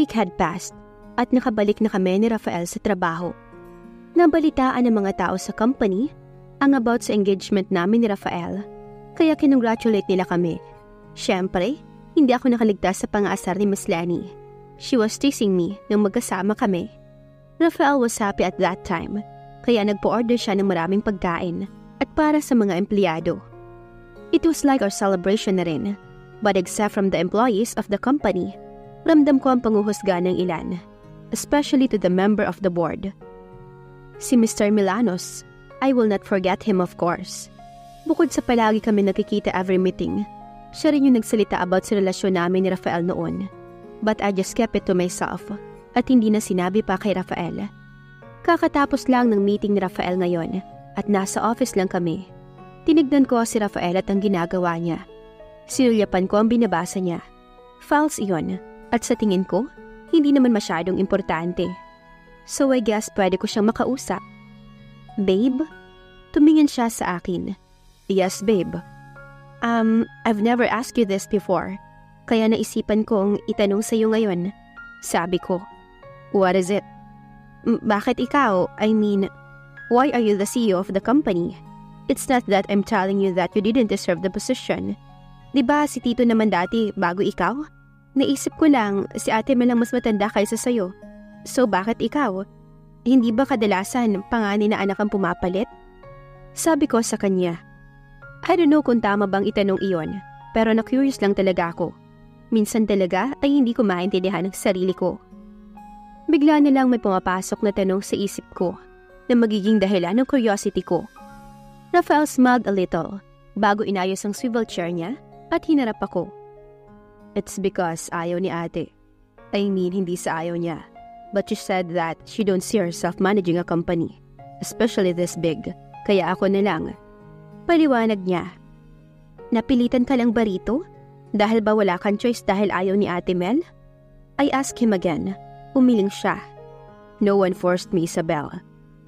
week had passed at nakabalik na kami ni Rafael sa trabaho. Nabalitaan ng mga tao sa company ang about sa engagement namin ni Rafael, kaya kinongratulate nila kami. Siyempre, hindi ako nakaligtas sa pang-aasar ni Miss Lenny. She was teasing me nang magkasama kami. Rafael was happy at that time, kaya nagpo-order siya ng maraming pagkain at para sa mga empleyado. It was like our celebration na rin, but except from the employees of the company, ramdam ko ang panguhusga ng ilan, especially to the member of the board. Si Mr. Milanos, I will not forget him of course. Bukod sa palagi kami nakikita every meeting, siya rin yung nagsalita about sa relasyon namin ni Rafael noon. But I just kept it to myself at hindi na sinabi pa kay Rafael. Kakatapos lang ng meeting ni Rafael ngayon at nasa office lang kami. Tinignan ko si Rafael at ang ginagawa niya. Sinulyapan ko ang binabasa niya. Files iyon at sa tingin ko, hindi naman masyadong importante. So I guess pwede ko siyang makausap. Babe? Tumingin siya sa akin. Yes, babe. I've never asked you this before. Kaya naisipan kong itanong sa iyo ngayon. Sabi ko. What is it? Bakit ikaw? I mean, why are you the CEO of the company? It's not that I'm telling you that you didn't deserve the position. Diba si Tito naman dati bago ikaw? Naisip ko lang, si ate Mel lang mas matanda kaysa sa'yo. So bakit ikaw? Hindi ba kadalasan panganay na anak ang pumapalit? Sabi ko sa kanya. I don't know kung tama bang itanong iyon, pero na-curious lang talaga ako. Minsan talaga ay hindi ko maintindihan ang sarili ko. Bigla na lang may pumapasok na tanong sa isip ko na magiging dahilan ng curiosity ko. Rafael smiled a little bago inayos ang swivel chair niya at hinarap ako. It's because ayaw ni ate. I mean, hindi sa ayaw niya. But she said that she don't see herself managing a company, especially this big. Kaya ako na lang. Paliwanag niya. Napilitan ka lang ba rito? Dahil ba wala kang choice dahil ayaw ni Ate Mel? I asked him again. Umiling siya. No one forced me, Isabel.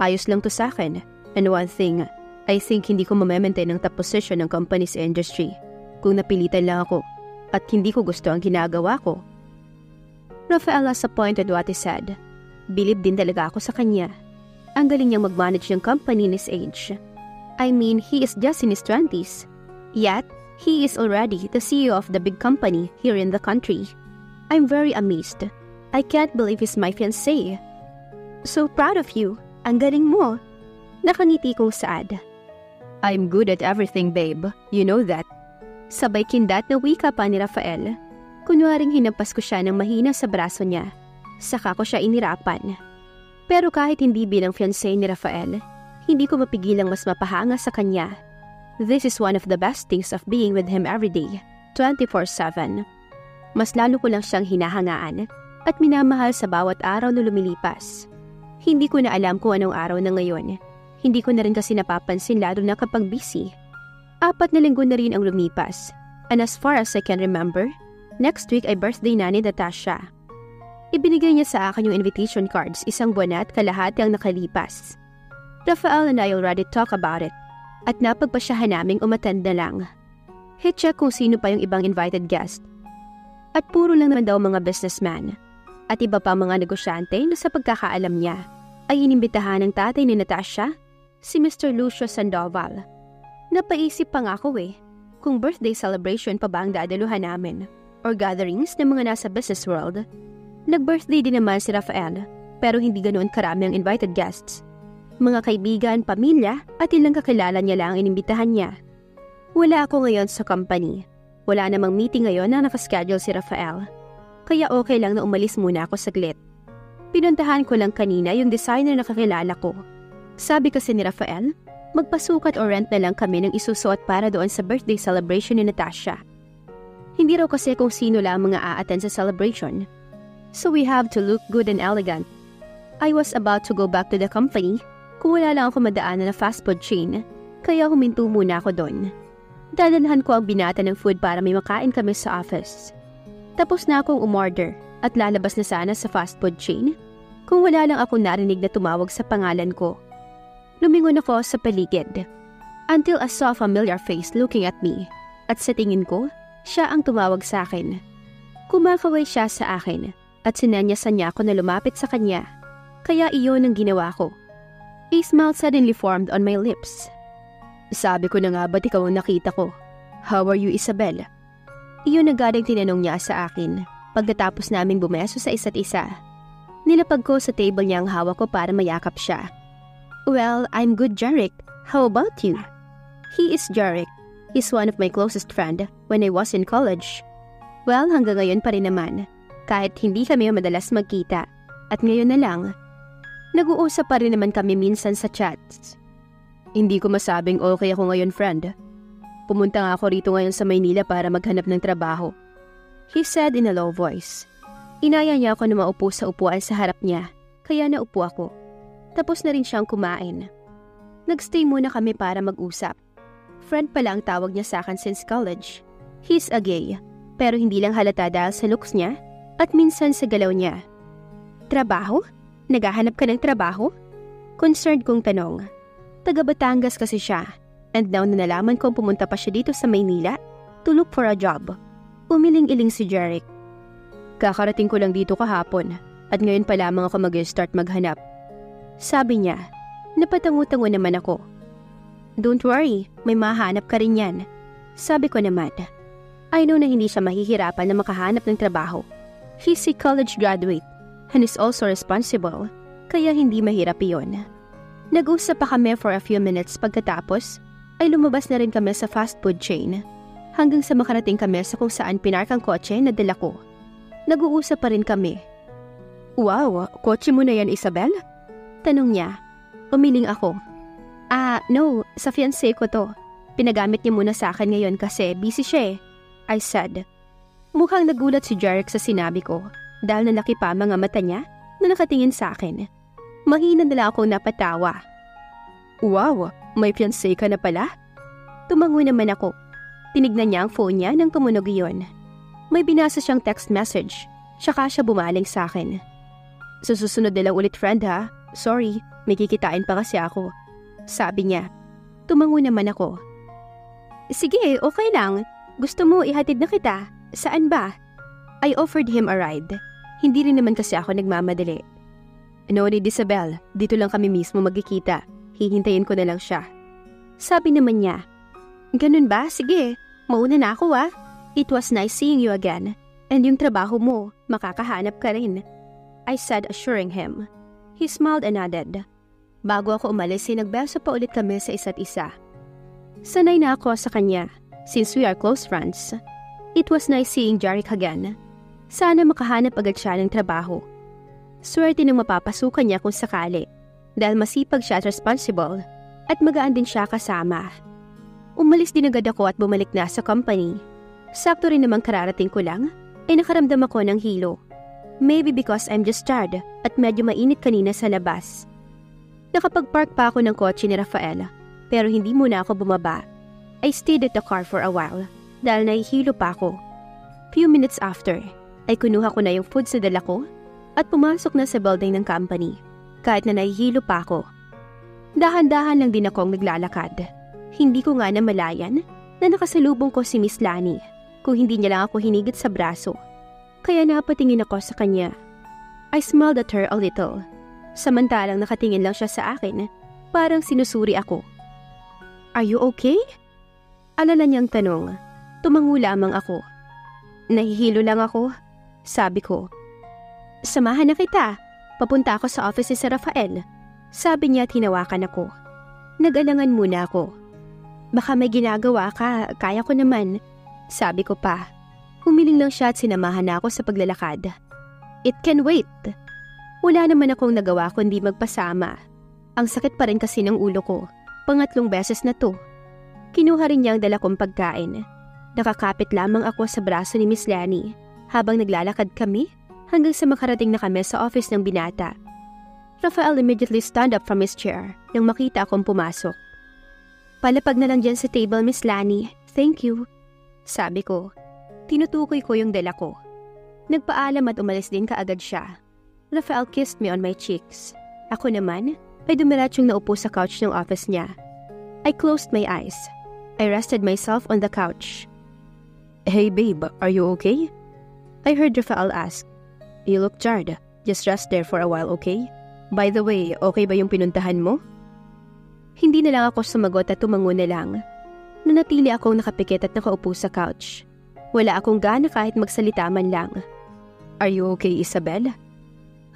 Ayos lang to sa akin. And one thing, I think hindi ko mamaintain ang top position ng company's industry kung napilitan lang ako at hindi ko gusto ang ginagawa ko. Rafael disappointed what he said. Bilib din talaga ako sa kanya. Ang galing niyang mag-manage ng company in his age. I mean, he is just in his 20s. Yet, he is already the CEO of the big company here in the country. I'm very amazed. I can't believe he's my fiancé. So proud of you. Ang galing mo. Nakangiti kong saad. I'm good at everything, babe. You know that. Sabay kindat na wika pa ni Rafael. Kunwaring hinampas ko siya ng mahina sa braso niya. Saka ko siya inirapan. Pero kahit hindi bilang fiancé ni Rafael, hindi ko mapigilang mas mapahanga sa kanya. This is one of the best things of being with him every day, 24/7. Mas lalo ko lang siyang hinahangaan at minamahal sa bawat araw na lumilipas. Hindi ko na alam kung anong araw na ngayon. Hindi ko na rin kasi napapansin lalo na kapag busy. 4 na linggo na rin ang lumipas. And as far as I can remember, next week ay birthday na ni Natasha. Ibinigay niya sa akin yung invitation cards 1 buwan at kalahati ang nakalipas. Rafael and I already talk about it at napagpasyahan naming umattend na lang. He-check kung sino pa yung ibang invited guest. At puro lang naman daw mga businessman at iba pa mga negosyante na sa pagkakaalam niya ay inimbitahan ng tatay ni Natasha, si Mr. Lucio Sandoval. Napaisip pa nga ako kung birthday celebration pa ba ang dadaluhan namin or gatherings ng mga nasa business world. Nag-birthday din naman si Rafael pero hindi ganoon karami ang invited guests. Mga kaibigan, pamilya at ilang kakilala niya lang ang inimbitahan niya. Wala ako ngayon sa company. Wala namang meeting ngayon na nakaschedule si Rafael. Kaya okay lang na umalis muna ako saglit. Pinuntahan ko lang kanina yung designer na kakilala ko. Sabi kasi ni Rafael, magpasukat o rent na lang kami ng isusuot para doon sa birthday celebration ni Natasha. Hindi raw kasi kung sino lang mga a-attend sa celebration. So we have to look good and elegant. I was about to go back to the company kung wala lang ako madaanan na fast food chain, kaya huminto muna ako doon. Dadalhan ko ang binata ng food para may makain kami sa office. Tapos na akong umorder at lalabas na sana sa fast food chain kung wala lang ako narinig na tumawag sa pangalan ko. Lumingon ako sa paligid until I saw a familiar face looking at me at sa tingin ko, siya ang tumawag sa akin. Kumakaway siya sa akin at sinanyasan niya ako na lumapit sa kanya. Kaya iyon ang ginawa ko. A smile suddenly formed on my lips. Sabi ko na nga ba't ikaw ang nakita ko? How are you, Isabel? Iyon agad ang tinanong niya sa akin pagkatapos naming bumeso sa isa't isa. Nilapag ko sa table niya ang hawak ko para mayakap siya. Well, I'm good, Jarek. How about you? He is Jarek. He's one of my closest friend when I was in college. Well, hanggang ngayon pa rin naman. Kahit hindi kami madalas magkita. At ngayon na lang, nag-uusap pa rin naman kami minsan sa chats. Hindi ko masabing okay ako ngayon, friend. Pumunta nga ako rito ngayon sa Maynila para maghanap ng trabaho. He said in a low voice. Inaya niya ako na maupo sa upuan sa harap niya, kaya naupo ako. Tapos na rin siyang kumain. Nagstay muna kami para mag-usap. Friend pala ang tawag niya sa akin since college. He's a gay, pero hindi lang halata dahil sa looks niya at minsan sa galaw niya. Trabaho? Naghahanap ka ng trabaho? Concerned kong tanong. Taga Batangas kasi siya, and now na nalaman kong pumunta pa siya dito sa Maynila to look for a job. Umiling-iling si Jarek. Kakarating ko lang dito kahapon at ngayon pa lamang ako mag-start maghanap. Sabi niya, napatango-tango naman ako. Don't worry, may mahanap ka rin yan. Sabi ko naman, I know na hindi siya mahihirapan na makahanap ng trabaho. He's a college graduate and is also responsible, kaya hindi mahirap iyon. Nag-usap pa kami for a few minutes pagkatapos ay lumabas na rin kami sa fast food chain hanggang sa makarating kami sa kung saan pinark ang kotse na dala ko. Nag-uusap pa rin kami. Wow, kotse mo na yan, Isabel? Tanong niya. Umiling ako. No, sa fiancé ko to. Pinagamit niya muna sa akin ngayon kasi busy siya eh. I said. Mukhang nagulat si Jarek sa sinabi ko dahil nalaki pa mga mata niya na nakatingin sa akin. Mahina na lang akong napatawa. Wow, may fiancé ka na pala? Tumango naman ako. Tinignan niya ang phone niya nang tumunog iyon. May binasa siyang text message, tsaka siya bumaling sa akin. Sa susunod na lang ulit, friend ha? Sorry, may kikitain pa kasi ako. Sabi niya. Tumango naman ako. Sige, okay lang. Gusto mo ihatid na kita? Saan ba? I offered him a ride. Hindi rin naman kasi ako nagmamadali. No need, Isabel. Dito lang kami mismo magkikita. Hihintayin ko na lang siya. Sabi naman niya. Ganun ba? Sige, mauna na ako ah. It was nice seeing you again. And yung trabaho mo, makakahanap ka rin. I said, assuring him. He smiled and nodded. Bago ako umalis, nagbeso pa ulit kami sa isa't isa. Sanay na ako sa kanya, since we are close friends. It was nice seeing Jarek again. Sana makahanap agad siya ng trabaho. Swerte nang mapapasukan niya kung sakali, dahil masipag siya at responsible, at magaan din siya kasama. Umalis din agad ako at bumalik na sa company. Sakto rin namang kararating ko lang, ay nakaramdam ako ng hilo. Maybe because I'm just tired at medyo mainit kanina sa labas. Nakapag-park pa ako ng kotse ni Rafael, pero hindi muna ako bumaba. I stayed at the car for a while, dahil nahihilo pa ako. Few minutes after, ay kunuha ko na yung food sa dala ko at pumasok na sa building ng company, kahit na nahihilo pa ako. Dahan-dahan lang din akong naglalakad. Hindi ko nga namalayan na nakasalubong ko si Miss Lani, kung hindi niya lang ako hinigit sa braso. Kaya napatingin ako sa kanya. I smiled at her a little. Samantalang nakatingin lang siya sa akin, parang sinusuri ako. Are you okay? Alala niyang tanong. Tumango lamang ako. Nahihilo lang ako, sabi ko. Samahan na kita. Papunta ako sa office ni Sir Rafael. Sabi niya at hinawakan ako. Nag-alangan muna ako. Baka may ginagawa ka, kaya ko naman. Sabi ko pa. Humiling lang siya at sinamahan na ako sa paglalakad. It can wait. Wala naman akong nagawa kundi magpasama. Ang sakit pa rin kasi ng ulo ko. Pangatlong beses na to. Kinuha rin niya ang dala kong pagkain. Nakakapit lamang ako sa braso ni Miss Lani habang naglalakad kami hanggang sa makarating na kami sa office ng binata. Rafael immediately stand up from his chair nang makita akong pumasok. Palapag na lang dyan sa table, Miss Lani. Thank you. Sabi ko. Tinutukoy ko yung dala ko. Nagpaalam at umalis din kaagad siya. Rafael kissed me on my cheeks. Ako naman ay dumiretsyong naupo sa couch ng office niya. I closed my eyes. I rested myself on the couch. Hey babe, are you okay? I heard Rafael ask. You look tired. Just rest there for a while, okay? By the way, okay ba yung pinuntahan mo? Hindi na lang ako sumagot at tumango na lang. Nanatili akong nakapikit at nakaupo sa couch. Wala akong gana kahit magsalita man lang. Are you okay, Isabel?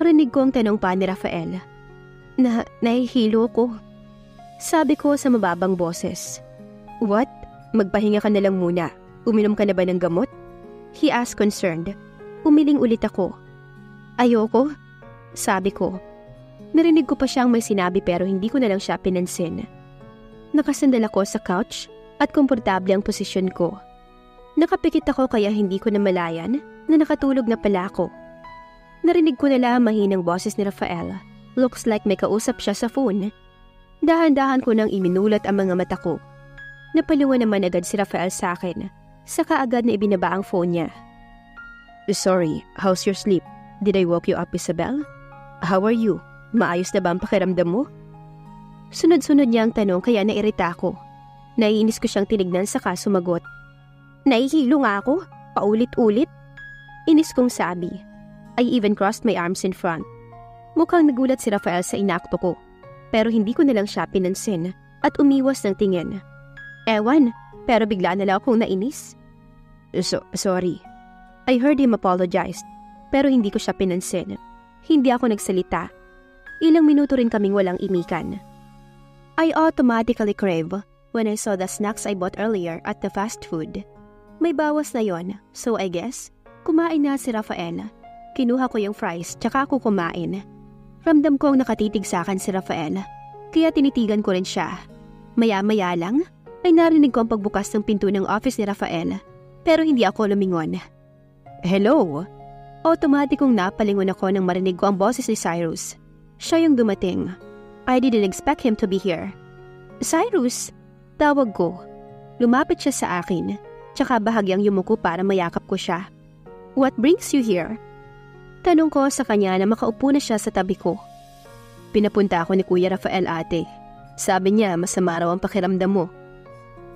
Rinig ko ang tanong pa ni Rafael. Nahihilo ko. Sabi ko sa mababang boses. What? Magpahinga ka na lang muna. Uminom ka na ba ng gamot? He asked concerned. Umiling ulit ako. Ayoko. Sabi ko. Narinig ko pa siyang may sinabi pero hindi ko na lang siya pinansin. Nakasandal ako sa couch at komportable ang posisyon ko. Nakapikit ako kaya hindi ko namalayan na nakatulog na pala ako. Narinig ko na lang mahinang boses ni Rafael. Looks like may kausap siya sa phone. Dahan-dahan ko nang iminulat ang mga mata ko. Napaliwan naman agad si Rafael sa akin. Saka agad na ibinaba ang phone niya. Sorry, how's your sleep? Did I woke you up, Isabel? How are you? Maayos na ba ang pakiramdam mo? Sunod-sunod niya ang tanong kaya nairita ako. Naiinis ko siyang tinignan saka sumagot. Nahihilo nga ako, paulit-ulit. Inis kong sabi. I even crossed my arms in front. Mukhang nagulat si Rafael sa inakto ko. Pero hindi ko na lang siya pinansin at umiwas ng tingin. Ewan, pero bigla na lang akong nainis. Sorry. I heard him apologize, pero hindi ko siya pinansin. Hindi ako nagsalita. Ilang minuto rin kaming walang imikan. I automatically crave when I saw the snacks I bought earlier at the fast food. May bawas na yon, so I guess, kumain na si Rafael. Kinuha ko yung fries, tsaka ako kumain. Ramdam ko ang nakatitig sa akin si Rafael, kaya tinitigan ko rin siya. Maya-maya lang, ay narinig ko ang pagbukas ng pinto ng office ni Rafael, pero hindi ako lumingon. Hello? Automatikong napalingon ako nang marinig ko ang boses ni Cyrus. Siya yung dumating. I didn't expect him to be here. Cyrus? Tawag ko. Lumapit siya sa akin, tsaka bahagyang yumuko para mayakap ko siya. What brings you here? Tanong ko sa kanya na makaupo na siya sa tabi ko. Pinapunta ako ni Kuya Rafael, ate. Sabi niya masama raw ang pakiramdam mo.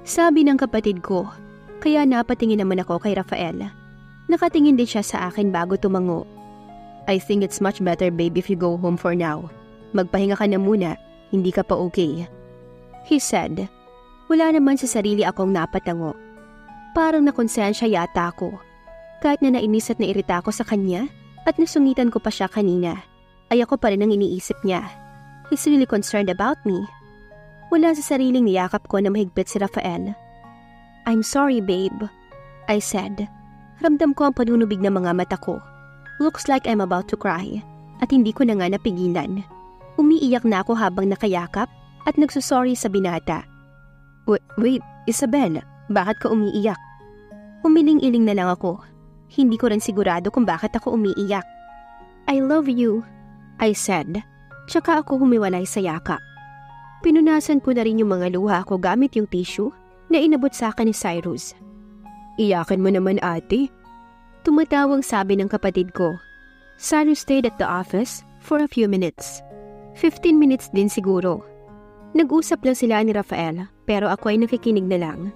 Sabi ng kapatid ko, kaya napatingin naman ako kay Rafael. Nakatingin din siya sa akin bago tumango. I think it's much better, babe, if you go home for now. Magpahinga ka na muna, hindi ka pa okay. He said. Wala naman sa sarili akong napatango. Parang nakonsensya yata ako. Kahit na nainis at nairita ako sa kanya at nasungitan ko pa siya kanina, ay ako pa rin ang iniisip niya. He's really concerned about me. Wala sa sariling niyakap ko na mahigpit si Rafael. I'm sorry, babe, I said. Ramdam ko ang panunubig ng mga mata ko. Looks like I'm about to cry at hindi ko na nga napigilan. Umiiyak na ako habang nakayakap at nagsusorry sa binata. Wait, Isabel, bakit ka umiiyak? Umiling-iling na lang ako. Hindi ko rin sigurado kung bakit ako umiiyak. I love you, I said. Tsaka ako humiwalay sa yakap. Pinunasan ko na rin yung mga luha ko gamit yung tissue na inabot sa akin ni Cyrus. Iyakin mo naman, ate. Tumatawang sabi ng kapatid ko. Cyrus stayed at the office for a few minutes. 15 minutes din siguro. Nag-usap lang sila ni Rafael pero ako ay nakikinig na lang.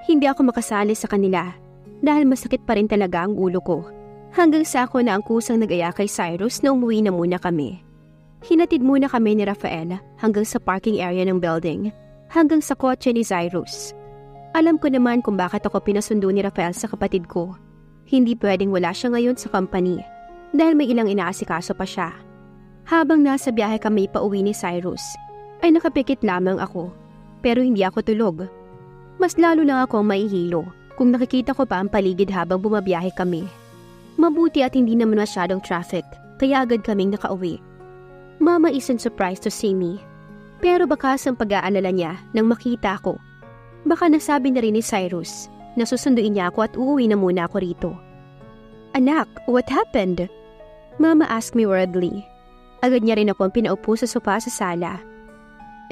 Hindi ako makasali sa kanila dahil masakit pa rin talaga ang ulo ko. Hanggang sa ako na ang kusang nag-aya kay Cyrus na umuwi na muna kami. Hinatid muna kami ni Rafael hanggang sa parking area ng building, hanggang sa kotse ni Cyrus. Alam ko naman kung bakit ako pinasundo ni Rafael sa kapatid ko. Hindi pwedeng wala siya ngayon sa company dahil may ilang inaasikaso pa siya. Habang nasa biyahe kami pauwi ni Cyrus, ay nakapikit lamang ako pero hindi ako tulog. Mas lalo lang akong maihilo kung nakikita ko pa ang paligid habang bumabiyahe kami. Mabuti at hindi naman masyadong traffic kaya agad kaming nakauwi. Mama isn't surprised to see me pero bakas ang pag-aalala niya nang makita ko. Baka nasabi na rin ni Cyrus na susunduin niya ako at uuwi na muna ako rito. Anak, what happened? Mama asked me worriedly. Agad niya rin akong pinaupo sa sofa sa sala.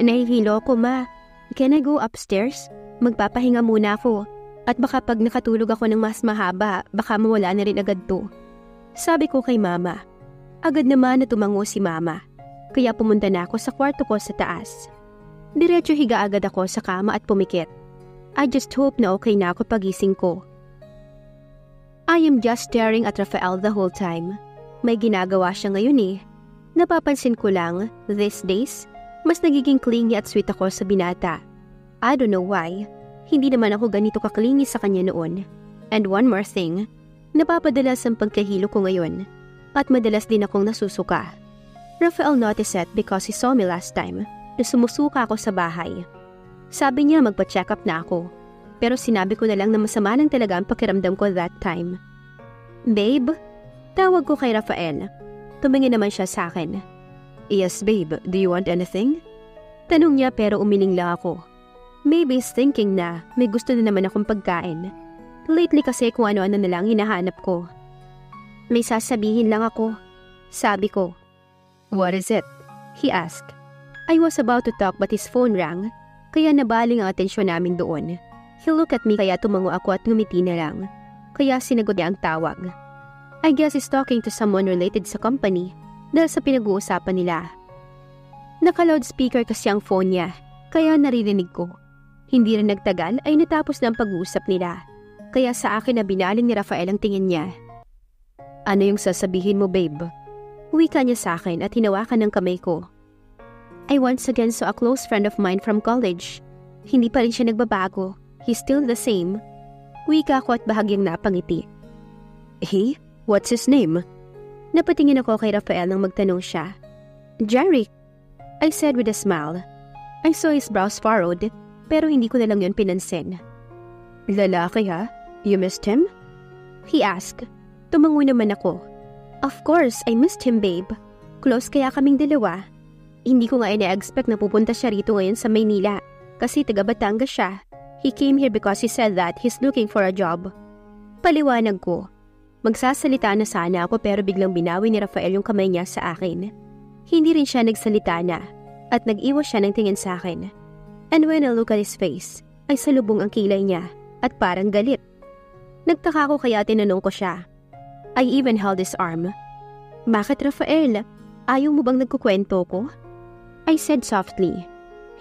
Nahihilo ako, ma. Can I go upstairs? Magpapahinga muna ako. At baka pag nakatulog ako ng mas mahaba, baka mawala na rin agad to. Sabi ko kay mama. Agad naman na tumango si mama. Kaya pumunta na ako sa kwarto ko sa taas. Diretso higa agad ako sa kama at pumikit. I just hope na okay na ako pagising ko. I am just staring at Rafael the whole time. May ginagawa siya ngayon eh. Napapansin ko lang, these days, mas nagiging clingy at sweet ako sa binata. I don't know why. Hindi naman ako ganito kaklingy sa kanya noon. And one more thing, napapadalas ang pagkahilo ko ngayon. At madalas din akong nasusuka. Rafael noticed it because he saw me last time na sumusuka ako sa bahay. Sabi niya magpa-check up na ako. Pero sinabi ko na lang na masama lang talaga ang pakiramdam ko that time. Babe? Tawag ko kay Rafael. Tumingin naman siya sa akin. Yes babe, do you want anything? Tanong niya pero umiling lang ako. Maybe he's thinking na may gusto na naman akong pagkain. Lately kasi kung ano-ano na lang hinahanap ko. May sasabihin lang ako. Sabi ko. What is it? He asked. I was about to talk but his phone rang. Kaya nabaling ang atensyon namin doon. He looked at me kaya tumango ako at ngumiti na lang. Kaya sinagot niya ang tawag. I guess he's talking to someone related sa company dahil sa pinag-uusapan nila. Naka-loudspeaker kasi ang phone niya, kaya naririnig ko. Hindi rin nagtagal ay natapos na ang pag-uusap nila, kaya sa akin na binaling ni Rafael ang tingin niya. Ano yung sasabihin mo babe? Wika niya sa akin at hinawakan ng kamay ko. I once again saw a close friend of mine from college. Hindi pa rin siya nagbabago. He's still the same. Wika ko at bahagyang napangiti. Hey? What's his name? Napatingin ako kay Rafael nang magtanong siya. Jeric, I said with a smile. I saw his brows furrowed, pero hindi ko na lang yun pinansin. Lalaki ha? You missed him? He asked. Tumango naman ako. Of course, I missed him babe. Close kaya kaming dalawa. Hindi ko nga ina-expect na pupunta siya rito ngayon sa Maynila, kasi taga Batangas siya. He came here because he said that he's looking for a job. Paliwanag ko. Magsasalita na sana ako pero biglang binawi ni Rafael yung kamay niya sa akin. Hindi rin siya nagsalita na at nag-iwas siya ng tingin sa akin. And when I look at his face, ay salubong ang kilay niya at parang galit. Nagtaka ko kaya tinanong ko siya. I even held his arm. Bakit Rafael? Ayaw mo bang nagkukwento ko? I said softly.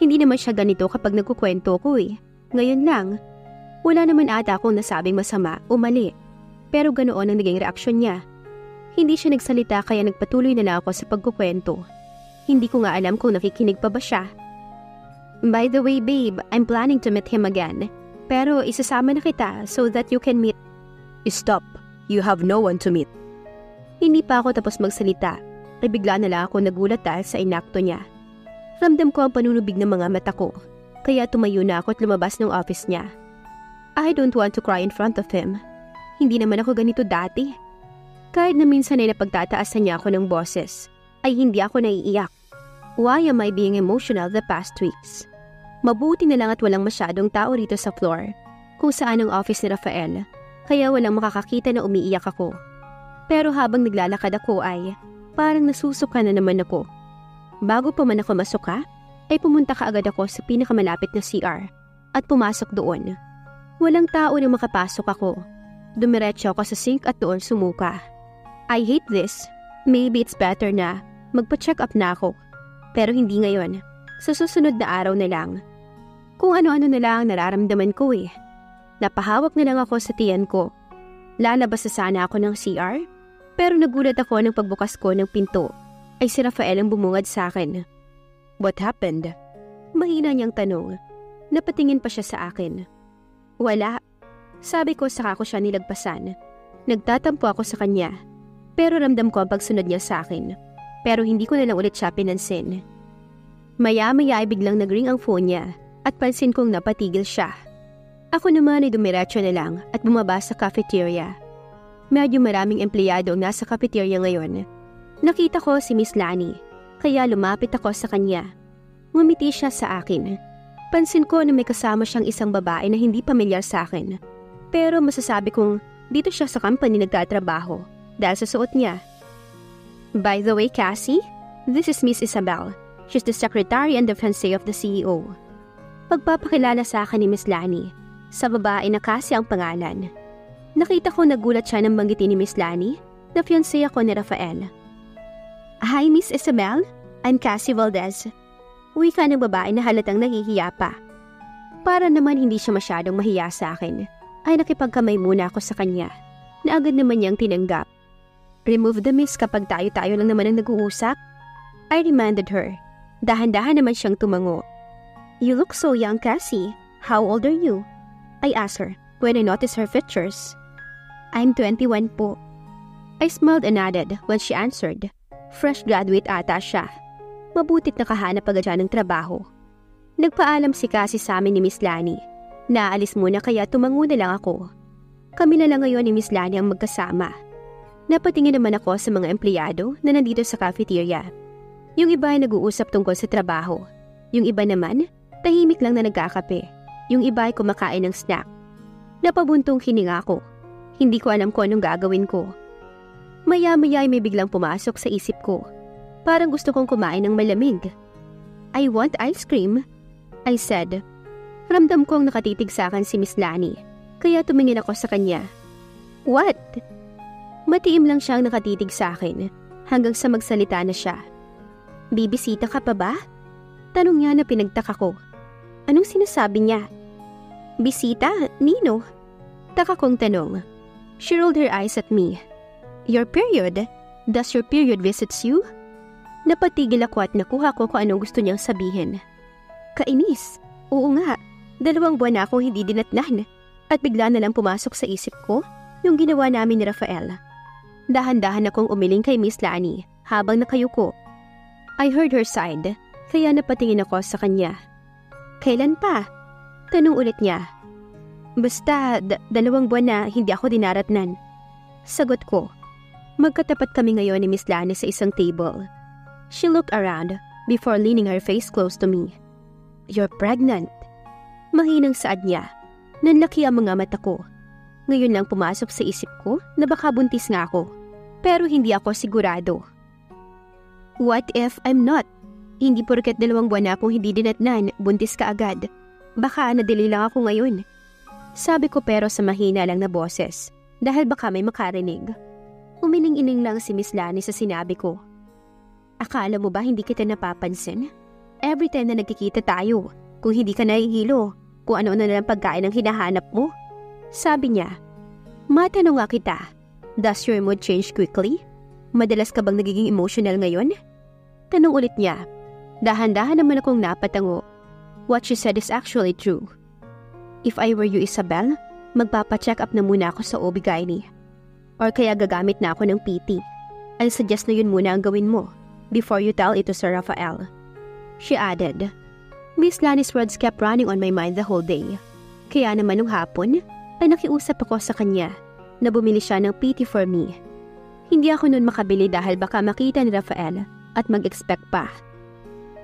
Hindi naman siya ganito kapag nagkukwento ko eh. Ngayon lang. Wala naman ata akong nasabing masama o mali. Pero ganoon ang naging reaksyon niya. Hindi siya nagsalita kaya nagpatuloy na lang ako sa pagkukwento. Hindi ko nga alam kung nakikinig pa ba siya. By the way babe, I'm planning to meet him again. Pero isasama na kita so that you can meet. Stop, you have no one to meet. Hindi pa ako tapos magsalita. Ay bigla na lang ako nagulat dahil sa inakto niya. Ramdam ko ang panunubig ng mga mata ko. Kaya tumayo na ako at lumabas ng office niya. I don't want to cry in front of him. Hindi naman ako ganito dati. Kahit na minsan ay napagtataasan niya ako ng boses, ay hindi ako naiiyak. Why am I being emotional the past weeks? Mabuti na lang at walang masyadong tao rito sa floor, kung saan ang office ni Rafael, kaya walang makakakita na umiiyak ako. Pero habang naglalakad ako ay, parang nasusuka na naman ako. Bago pa man ako masuka, ay pumunta kaagad ako sa pinakamalapit na CR at pumasok doon. Walang tao na makapasok ako. Dumiretso ako sa sink at doon sumuka. I hate this. Maybe it's better na magpa-check up na ako. Pero hindi ngayon. Sa susunod na araw na lang. Kung ano-ano na lang nararamdaman ko eh. Napahawak na lang ako sa tiyan ko. Lalabas na sana ako ng CR. Pero nagulat ako nang pagbukas ko ng pinto. Ay si Rafael ang bumungad sa akin. What happened? Mahina niyang tanong. Napatingin pa siya sa akin. Wala. Sabi ko saka ko siya nilagpasan. Nagtatampo ako sa kanya. Pero ramdam ko ang pagsunod niya sa akin. Pero hindi ko na lang ulit siya pinansin. Maya-maya ay biglang nag-ring ang phone niya at pansin kong napatigil siya. Ako naman ay dumiretso na lang at bumaba sa cafeteria. Medyo maraming empleyado ang nasa cafeteria ngayon. Nakita ko si Miss Lani, kaya lumapit ako sa kanya. Ngumiti siya sa akin. Pansin ko na may kasama siyang isang babae na hindi pamilyar sa akin. Pero masasabi kong dito siya sa company nagtatrabaho dahil sa suot niya. By the way, Cassie, this is Miss Isabel. She's the secretary and the fiancée of the CEO. Pagpapakilala sa akin ni Miss Lani, sa babae na Cassie ang pangalan. Nakita ko nagulat siya nang banggitin ni Miss Lani na fiancée ako ni Rafael. Hi Miss Isabel, I'm Cassie Valdez. Wika ng babae na halatang nahihiya pa. Para naman hindi siya masyadong mahiya sa akin, ay nakipagkamay muna ako sa kanya, na agad naman niyang tinanggap. Remove the mist kapag tayo-tayo lang naman ang nag-uusap. I reminded her. Dahan-dahan naman siyang tumango. You look so young, Cassie. How old are you? I asked her when I noticed her features. I'm 21 po. I smiled and nodded when she answered. Fresh graduate ata siya. Mabutit nakahanap agad siya ng trabaho. Nagpaalam si Cassie sa amin ni Miss Lani. Naalis muna kaya tumango na lang ako. Kami na lang ngayon ni Miss Lani ang magkasama. Napatingin naman ako sa mga empleyado na nandito sa cafeteria. Yung iba ay nag-uusap tungkol sa trabaho. Yung iba naman, tahimik lang na nagkakape. Yung iba ay kumakain ng snack. Napabuntong hininga ako. Hindi ko alam kung anong gagawin ko. Maya-maya ay may biglang pumasok sa isip ko. Parang gusto kong kumain ng malamig. I want ice cream, I said. Ramdam kong nakatitig sa akin si Miss Lani, kaya tumingin ako sa kanya. What? Matiim lang siyang nakatitig sa akin, hanggang sa magsalita na siya. Bibisita ka pa ba? Tanong niya na pinagtaka ko. Anong sinasabi niya? Bisita? Nino? Taka kong tanong. She rolled her eyes at me. Your period? Does your period visits you? Napatigil ako at nakuha ko kung anong gusto niyang sabihin. Kainis. Oo nga. 2 buwan na akong hindi dinatnan. At bigla na lang pumasok sa isip ko yung ginawa namin ni Rafael. Dahan-dahan akong umiling kay Miss Lani habang nakayuko. I heard her side, kaya napatingin ako sa kanya. Kailan pa? Tanong ulit niya. Basta 2 buwan na hindi ako dinaratnan. Sagot ko. Magkatapat kami ngayon ni Miss Lani sa isang table. She looked around before leaning her face close to me. You're pregnant. Mahinang saad niya. Nanlaki ang mga mata ko. Ngayon lang pumasok sa isip ko na baka buntis nga ako. Pero hindi ako sigurado. What if I'm not? Hindi porket 2 buwan na akong hindi dinatnan, buntis ka agad. Baka nadili lang ako ngayon. Sabi ko pero sa mahina lang na boses. Dahil baka may makarinig. Umiling-iling lang si Miss Lani sa sinabi ko. Akala mo ba hindi kita napapansin? Every time na nagkikita tayo, kung hindi ka nahihilo, kung ano na lang pagkain ang hinahanap mo. Sabi niya, matanong nga kita, does your mood change quickly? Madalas ka bang nagiging emotional ngayon? Tanong ulit niya. Dahan-dahan naman akong napatango. What she said is actually true. If I were you, Isabel, magpapacheck up na muna ako sa OB-GYN. Or kaya gagamit na ako ng PT. I'll suggest na yun muna ang gawin mo before you tell it to Sir Rafael. She added. Miss Lani's words kept running on my mind the whole day. Kaya naman nung hapon, ay nakiusap ako sa kanya na bumili siya ng PT for me. Hindi ako nun makabili dahil baka makita ni Rafael at mag-expect pa.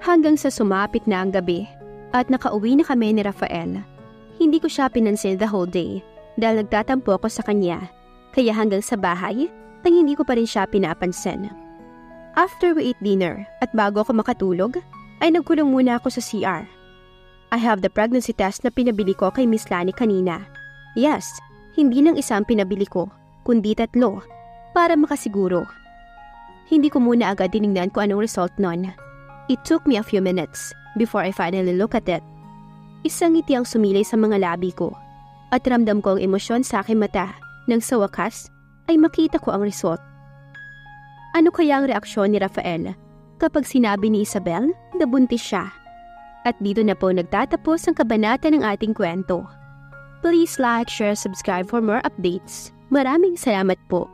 Hanggang sa sumapit na ang gabi at nakauwi na kami ni Rafael. Hindi ko siya pinansin the whole day dahil nagtatampo ako sa kanya. Kaya hanggang sa bahay, ay hindi ko pa rin siya pinapansin. After we ate dinner at bago ako makatulog, ay nagkulong muna ako sa CR. I have the pregnancy test na pinabili ko kay Miss Lani kanina. Yes, hindi ng isang pinabili ko, kundi 3, para makasiguro. Hindi ko muna agad tinignan ko anong result nun. It took me a few minutes before I finally look at it. Isang ngiti ang sumilay sa mga labi ko at ramdam ko ang emosyon sa aking mata nang sa wakas ay makita ko ang result. Ano kaya ang reaksyon ni Rafael kapag sinabi ni Isabel na buntis siya? At dito na po nagtatapos ang kabanata ng ating kwento. Please like, share, subscribe for more updates. Maraming salamat po.